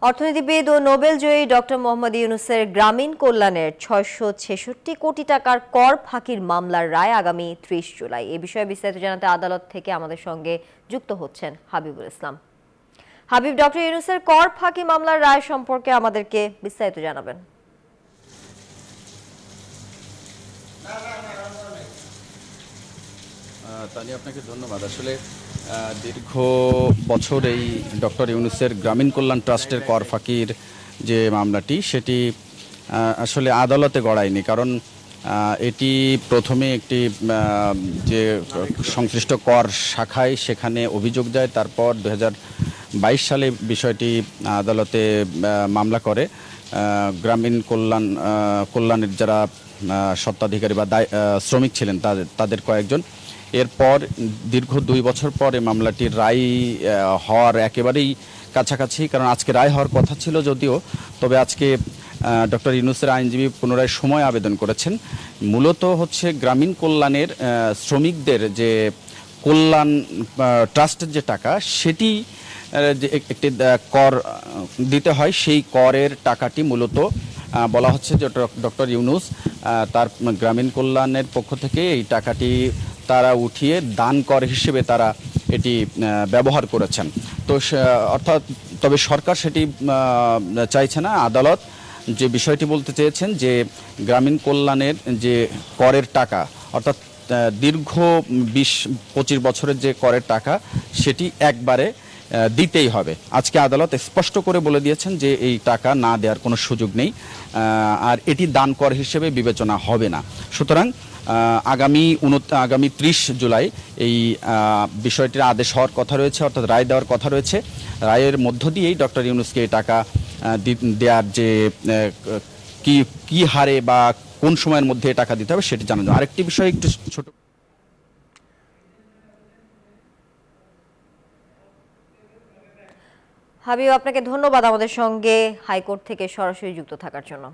অর্থনীতিবিদ ও নোবেলজয়ী ডক্টর মোহাম্মদ ইউনূসের গ্রামীণ কল্যাণের ৬৬৬ কোটি টাকার কর ফাঁকির মামলার রায় আগামী ৩০ জুলাই। এ বিষয়ে বিস্তারিত জানাতে আদালত থেকে আমাদের সঙ্গে যুক্ত হচ্ছেন হাবিবুল ইসলাম। হাবিব, ডক্টর ইউনূসের কর ফাঁকি মামলার রায় সম্পর্কে আমাদেরকে বিস্তারিত জানাবেন। তানিয়া, আপনাকে ধন্যবাদ। আসলে দীর্ঘ বছর এই ডক্টর ইউনূসের গ্রামীণ কল্যাণ ট্রাস্টের কর ফাঁকির যে মামলাটি, সেটি আসলে আদালতে গড়ায়নি। কারণ এটি প্রথমে একটি যে সংশ্লিষ্ট কর শাখায় সেখানে অভিযোগ যায়। তারপর 2022 সালে বিষয়টি আদালতে মামলা করে গ্রামীণ কল্যাণের যারা স্বত্বাধিকারী বা শ্রমিক ছিলেন তাদের কয়েকজন। এরপর দীর্ঘ 2 বছর পরে মামলাটির রায় হওয়ার একেবারেই কাছাকাছি, কারণ আজকে রায় হওয়ার কথা ছিল যদিও, তবে আজকে ডক্টর ইউনূসের আইনজীবী পুনরায় সময় আবেদন করেছেন। মূলত হচ্ছে গ্রামীণ কল্যাণের শ্রমিকদের যে কল্যাণ ট্রাস্টের যে টাকা, সেটি যে একটি কর দিতে হয়, সেই করের টাকাটি মূলত বলা হচ্ছে যে ডক্টর ইউনূস তার গ্রামীণ কল্যাণের পক্ষ থেকে এই টাকাটি তারা উঠিয়ে দান কর হিসেবে তারা এটি ব্যবহার করেছেন। তো অর্থাৎ তবে সরকার সেটি চাইছে না। আদালত যে বিষয়টি বলতে চেয়েছেন যে গ্রামীণ কল্যাণের যে করের টাকা, অর্থাৎ দীর্ঘ 20-25 বছরের যে করের টাকা, সেটি একবারে দিতেই হবে। আজকে আদালত স্পষ্ট করে বলে দিয়েছেন যে এই টাকা না দেওয়ার কোনো সুযোগ নেই, আর এটি দান কর হিসেবে বিবেচনা হবে না। সুতরাং আগামী 30 জুলাই এই বিষয়টির আদেশ হওয়ার কথা রয়েছে, অর্থাৎ রায় দেওয়ার কথা রয়েছে। রায়ের মধ্য দিয়েই ডক্টর ইউনূসকে এই টাকা দেওয়ার যে কি হারে বা কোন সময়ের মধ্যে টাকা দিতে হবে সেটি জানা যাবে। আরেকটি বিষয় একটু ছোট। হাবিব, আপনাকে ধন্যবাদ আমাদের সঙ্গে হাইকোর্ট থেকে সরাসরি যুক্ত থাকার জন্য।